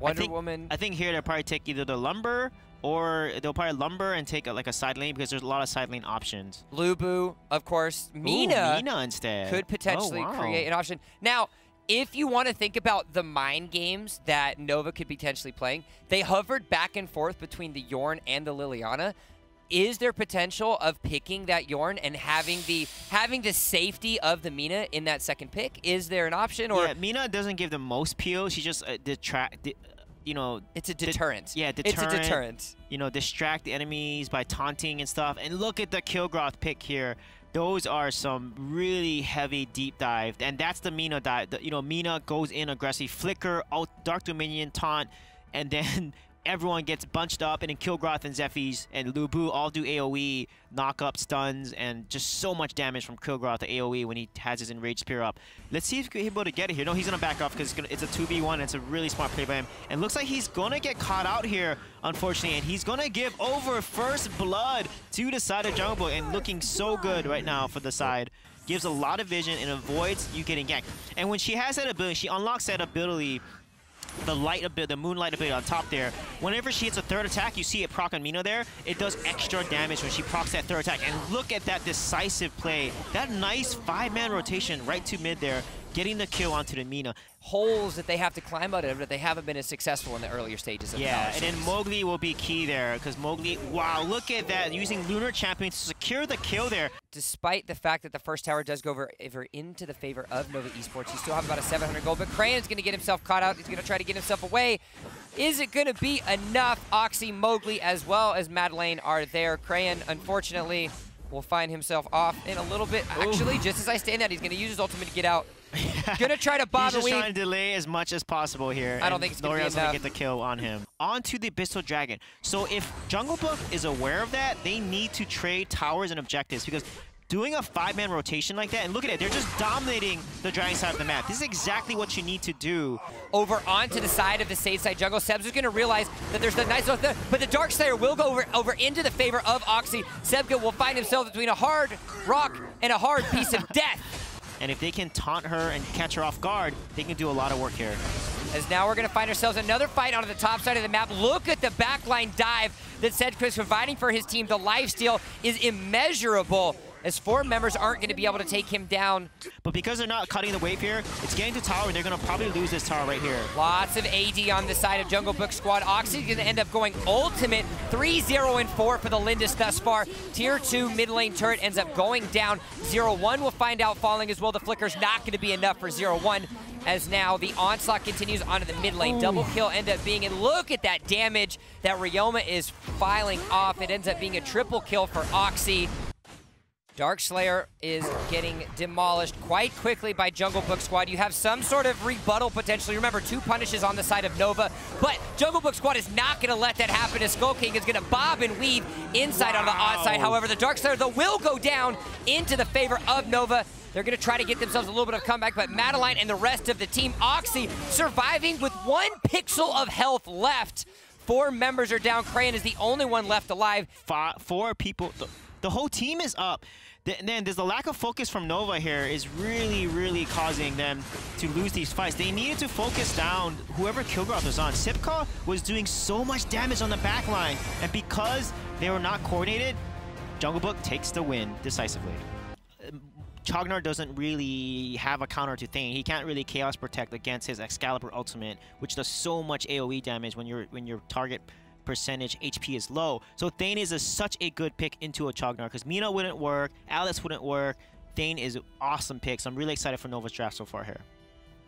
Woman. I think here they'll probably take either the Lumber or they'll probably Lumber and take like a side lane because there's a lot of side lane options. Lubu, of course. Mina. Mina instead. Could potentially create an option. Now, if you want to think about the mind games that Nova could be potentially playing, they hovered back and forth between the Yorn and the Liliana. Is there potential of picking that Yorn and having the safety of the Mina in that second pick? Is there an option? Or yeah, Mina doesn't give the most peel. She just you know, it's a deterrent. Yeah, it's a deterrent. You know, distract the enemies by taunting and stuff. And look at the Kilgroth pick here. Those are some really heavy deep dive, and that's the Mina dive. You know, Mina goes in aggressive, flicker, out, Dark Dominion, taunt, and then everyone gets bunched up, and then Kilgroth and Zephyrs and Lubu all do AoE, knock up stuns, and just so much damage from Kilgroth to AoE when he has his Enraged Spear up. Let's see if he's able to get it here. No, he's going to back off because it's a 2v1, and it's a really smart play by him. And looks like he's going to get caught out here, unfortunately, and he's going to give over first blood to the side of Jungle, and looking so good right now for the side. Gives a lot of vision and avoids you getting ganked. And when she has that ability, she unlocks that ability, the moonlight ability on top there. Whenever she hits a third attack, you see it proc on Mina there. It does extra damage when she procs that third attack. And look at that decisive play. That nice 5-man rotation right to mid there, getting the kill onto the Mina. Holes that they have to climb out of, but they haven't been as successful in the earlier stages of the Valor Series. And then Mowgli will be key there, because Mowgli, wow, look at that, using Lunar Champion to secure the kill there. Despite the fact that the first tower does go over into the favor of Nova eSports, you still have about a 700 gold, but Crayon's going to get himself caught out. He's going to try to get himself away. Is it going to be enough? Oxy, Mowgli, as well as Madeleine are there. Crayon, unfortunately, will find himself off in a little bit. Actually, just as I stand that, he's going to use his ultimate to get out. Gonna try to bob and weave. He's just trying to delay as much as possible here. I don't think it's gonna be enough. Gonna get the kill on him. On to the Abyssal Dragon. So if JungleBook is aware of that, they need to trade towers and objectives, because doing a 5-man rotation like that, and look at it, they're just dominating the dragon side of the map. This is exactly what you need to do. Over onto the side of the Sage side jungle, Seb's is gonna realize that there's the nice, but the Darkslayer will go over into the favor of Oxy. Sebka will find himself between a hard rock and a hard piece of death. And if they can taunt her and catch her off guard, they can do a lot of work here. As now we're going to find ourselves another fight onto the top side of the map. Look at the backline dive that Sedquist providing for his team. The lifesteal is immeasurable, as 4 members aren't going to be able to take him down. But because they're not cutting the wave here, it's getting to tower, and they're going to probably lose this tower right here. Lots of AD on the side of JungleBookSquad. Oxy's going to end up going ultimate 3-0-4 for the Lindis thus far. Tier 2 mid lane turret ends up going down. 0-1 will find out falling as well. The flicker's not going to be enough for 0-1. As now the Onslaught continues onto the mid lane. Double kill end up being, and look at that damage that Ryoma is filing off. It ends up being a triple kill for Oxy. Darkslayer is getting demolished quite quickly by JungleBookSquad. You have some sort of rebuttal potentially. Remember, 2 punishes on the side of Nova, but JungleBookSquad is not going to let that happen, as Skull King is going to bob and weave inside on the odd side. However, the Darkslayer, though, will go down into the favor of Nova. They're going to try to get themselves a little bit of comeback, but Madeline and the rest of the team, Oxy, surviving with 1 pixel of health left. 4 members are down. Crayon is the only one left alive. 4 people. The whole team is up. And then there's the lack of focus from Nova here is really, really causing them to lose these fights. They needed to focus down whoever Kilgroth was on. Sipka was doing so much damage on the back line, and because they were not coordinated, JungleBook takes the win decisively. Chognar doesn't really have a counter to Thane. He can't really Chaos Protect against his Excalibur ultimate, which does so much AoE damage when your target percentage HP is low. So Thane is such a good pick into a Chognar, because Mina wouldn't work, Alice wouldn't work. Thane is an awesome pick, so I'm really excited for Nova's draft so far here.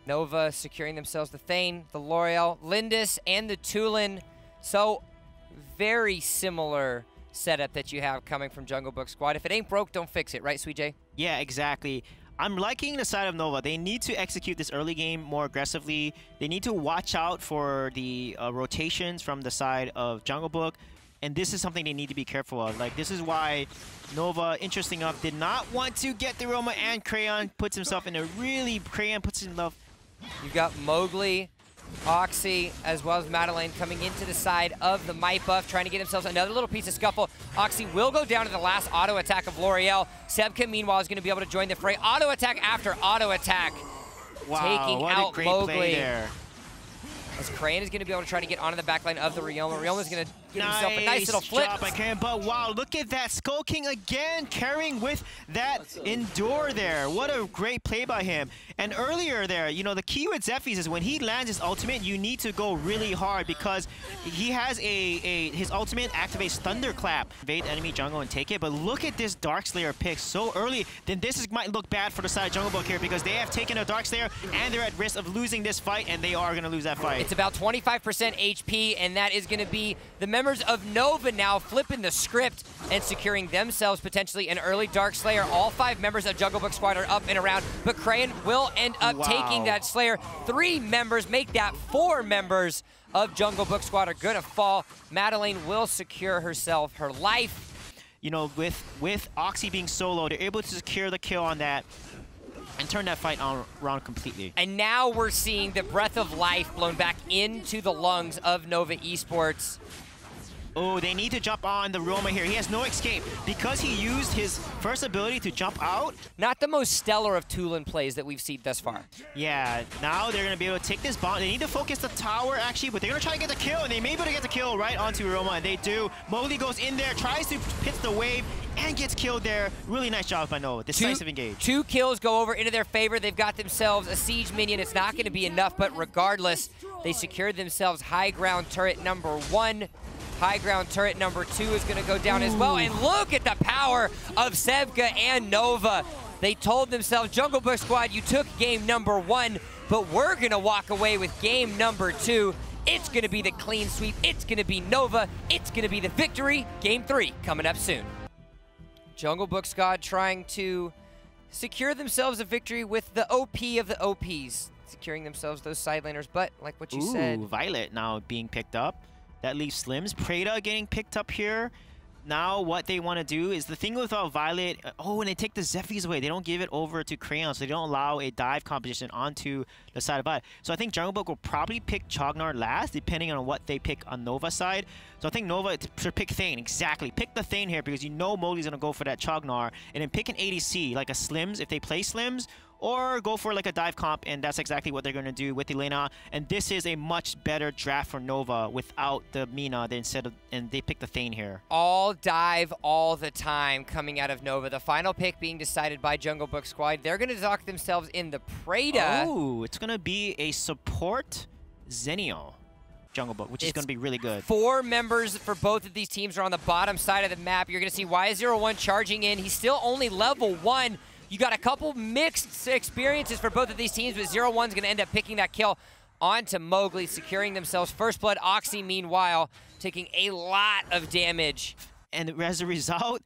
Nova securing themselves the Thane, the L'Oreal, Lindis, and the Tulin. So very similar setup that you have coming from JungleBookSquad. If it ain't broke, don't fix it, right, Sweet J? Yeah, exactly. I'm liking the side of Nova. They need to execute this early game more aggressively. They need to watch out for the rotations from the side of JungleBook, and this is something they need to be careful of. Like, this is why Nova, interesting enough, did not want to get the Roma, and Crayon puts himself in a really, Crayon puts himself. You got Mowgli, Oxy, as well as Madeleine coming into the side of the Might Buff, trying to get themselves another little piece of scuffle. Oxy will go down to the last auto attack of L'Oreal. Sebka, meanwhile, is going to be able to join the fray. Auto attack after auto attack. Wow, taking what out a great Mowgli. play there. as Crayon is going to be able to try to get onto the backline of the Ryoma. Ryoma's going to give himself a nice little flip. Job by Crayon, but wow, look at that. Skull King again carrying with that Endure there. What a great play by him. And earlier there, you know, the key with Zephyrs is when he lands his ultimate, you need to go really hard because he has his ultimate activates Thunderclap. Invade enemy jungle and take it, but look at this Darkslayer pick so early. Then this might look bad for the side of JungleBook here because they have taken a Darkslayer and they're at risk of losing this fight, and they are going to lose that fight. It's about 25% HP, and that is going to be the members of Nova now flipping the script and securing themselves potentially an early Darkslayer. All 5 members of JungleBookSquad are up and around, but Crayon will end up taking that Slayer. 3 members make that 4 members of JungleBookSquad are going to fall. Madeline will secure herself her life. You know, with Oxy being solo, they're able to secure the kill on that and turn that fight around completely. And now we're seeing the breath of life blown back into the lungs of Nova eSports. Oh, they need to jump on the Ryoma here. He has no escape because he used his first ability to jump out. Not the most stellar of Tulin plays that we've seen thus far. Yeah, now they're going to be able to take this bomb. They need to focus the tower, actually, but they're going to try to get the kill, and they may be able to get the kill right onto Ryoma, and they do. Mowgli goes in there, tries to hit the wave, and gets killed there. Really nice job by Nova. Decisive engage. 2 kills go over into their favor. They've got themselves a siege minion. It's not going to be enough, but regardless, they secured themselves high ground turret number 1. High ground turret number 2 is going to go down as well. And look at the power of Sevka and Nova. They told themselves, JungleBookSquad, you took game number 1, but we're going to walk away with game number 2. It's going to be the clean sweep. It's going to be Nova. It's going to be the victory. Game 3 coming up soon. JungleBookSquad trying to secure themselves a victory with the OP of the OPs. Securing themselves those side laners, but like what you said. Violet now being picked up. That leaves Slims. Preda getting picked up here. Now what they want to do is the thing with Violet, when they take the Zephyrs away, they don't give it over to Crayon, so they don't allow a dive competition onto the side of Violet. So I think JungleBook will probably pick Chognar last, depending on what they pick on Nova's side. So I think Nova should pick Thane, exactly. Pick the Thane here because you know Mowgli's going to go for that Chognar, and then pick an ADC, like a Slims if they play Slims, or go for like a dive comp, and that's exactly what they're going to do with Elena. And this is a much better draft for Nova without the Mina and they pick the Thane here. All dive all the time coming out of Nova. The final pick being decided by JungleBookSquad. They're going to dock themselves in the Preda. Oh, it's going to be a support Zenio JungleBook, which is going to be really good. 4 members for both of these teams are on the bottom side of the map. You're going to see Y01 charging in. He's still only level 1. You got a couple mixed experiences for both of these teams, but 01's going to end up picking that kill onto Mowgli, securing themselves first blood. Oxy, meanwhile, taking a lot of damage. And as a result,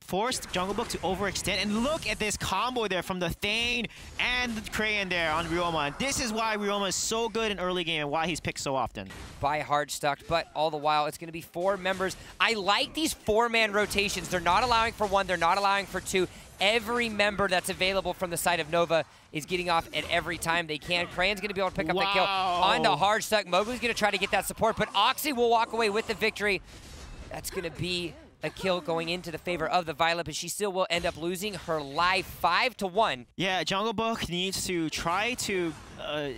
forced JungleBook to overextend. And look at this combo there from the Thane and the Crayon there on Ryoma. This is why Ryoma is so good in early game and why he's picked so often. By hard stuck, but all the while, it's going to be 4 members. I like these 4-man rotations. They're not allowing for 1. They're not allowing for 2. Every member that's available from the side of Nova is getting off at every time they can. Crayon's going to be able to pick up the kill onto hard stuck. Mowgli's going to try to get that support, but Oxy will walk away with the victory. That's going to be a kill going into the favor of the Violet, but she still will end up losing her life 5-1. Yeah, JungleBook needs to try to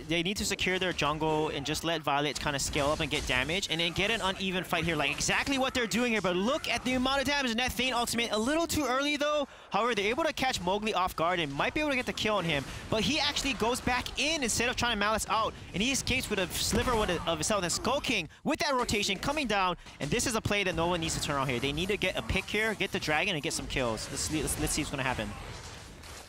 they need to secure their jungle and just let Violet kind of scale up and get damage and then get an uneven fight here, like exactly what they're doing here. But look at the amount of damage in that Thane ultimate. A little too early though. However, they're able to catch Mowgli off guard and might be able to get the kill on him, but he actually goes back in instead of trying to malice out, and he escapes with a sliver of himself. And Skull King with that rotation coming down, and this is a play that no one needs to turn on here. They need to get a pick here, get the dragon, and get some kills. Let's see what's going to happen.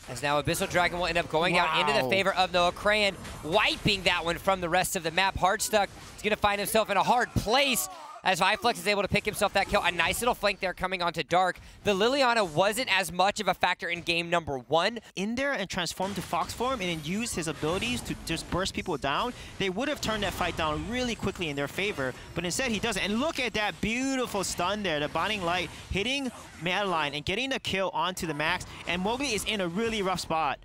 As now Abyssal Dragon will end up going down into the favor of Noah. Crayon wiping that one from the rest of the map. Hardstuck is going to find himself in a hard place as Highflux is able to pick himself that kill. A nice little flank there coming onto Dark. The Liliana wasn't as much of a factor in game number 1. In there and transformed to Fox form and then used his abilities to just burst people down, they would have turned that fight down really quickly in their favor, but instead he doesn't. And look at that beautiful stun there, the Binding Light hitting Madeline and getting the kill onto the Max, and Mowgli is in a really rough spot.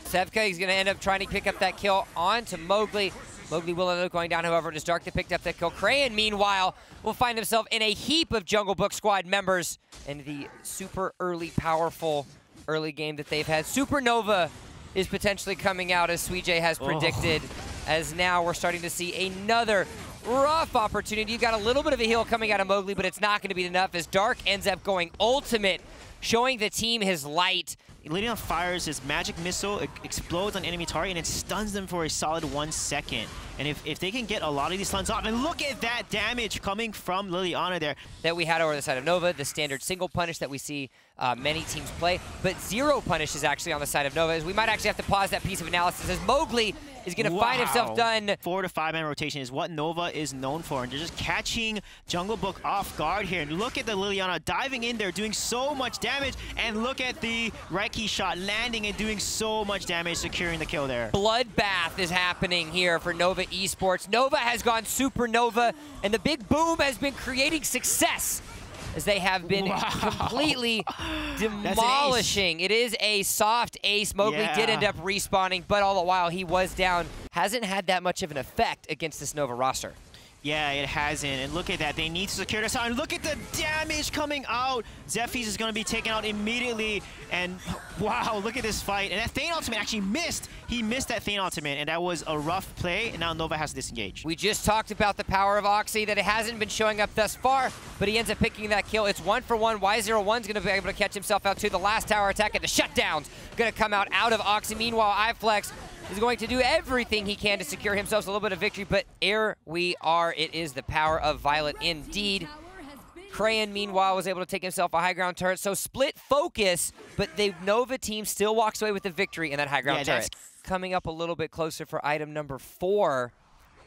Sevka is going to end up trying to pick up that kill onto Mowgli. Mowgli will end up going down, however, it is Dark that picked up that kill. Crayon, meanwhile, will find himself in a heap of JungleBookSquad members in the super early, powerful early game that they've had. Supernova is potentially coming out, as Sweet J has predicted. as now we're starting to see another rough opportunity. You got a little bit of a heal coming out of Mowgli, but it's not going to be enough as Dark ends up going ultimate, showing the team his light. Liliana fires his magic missile, it explodes on enemy target, and it stuns them for a solid 1 second. And if they can get a lot of these stuns off, and look at that damage coming from Liliana there. That we had over the side of Nova, the standard single punish that we see many teams play, but zero punish is actually on the side of Nova, as we might actually have to pause that piece of analysis as Mowgli is going to find himself done. 4 to 5 man rotation is what Nova is known for, and they're just catching JungleBook off guard here. And look at the Liliana diving in there, doing so much damage, and look at the right key shot landing and doing so much damage, securing the kill there. Bloodbath is happening here for Nova eSports. Nova has gone supernova, and the big boom has been creating success as they have been completely demolishing. It is a soft ace. Mowgli did end up respawning, but all the while he was down. Hasn't had that much of an effect against this Nova roster. Yeah, it hasn't. And look at that. They need to secure this out. And look at the damage coming out. Zephyrs is going to be taken out immediately. And wow, look at this fight. And that Thane ultimate actually missed. He missed that Thane ultimate, and that was a rough play. And now Nova has to disengage. We just talked about the power of Oxy, that it hasn't been showing up thus far, but he ends up picking that kill. It's 1 for 1. Y01's going to be able to catch himself out too. The last tower attack and the shutdown's going to come out of Oxy. Meanwhile, iFlex is going to do everything he can to secure himself a little bit of victory, but here we are. It is the power of Violet indeed. Crayon, meanwhile, was able to take himself a high ground turret, so split focus, but the Nova team still walks away with the victory in that high ground turret. Coming up a little bit closer for item number 4,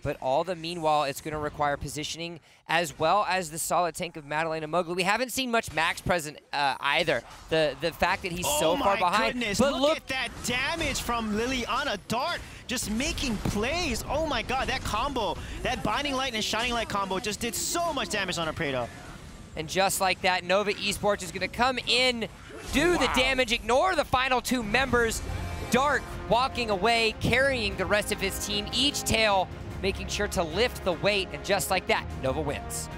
but all the meanwhile, it's going to require positioning as well as the solid tank of Madeline and Mowgli. We haven't seen much Max present either. The fact that he's so far behind. Goodness. But look at that damage from Liliana. Dart just making plays. Oh my god, that combo, that Binding Light and Shining Light combo just did so much damage on Alfredo. And just like that, Nova eSports is going to come in, do the damage, ignore the final 2 members. Dark walking away, carrying the rest of his team, each tail making sure to lift the weight, and just like that, Nova wins.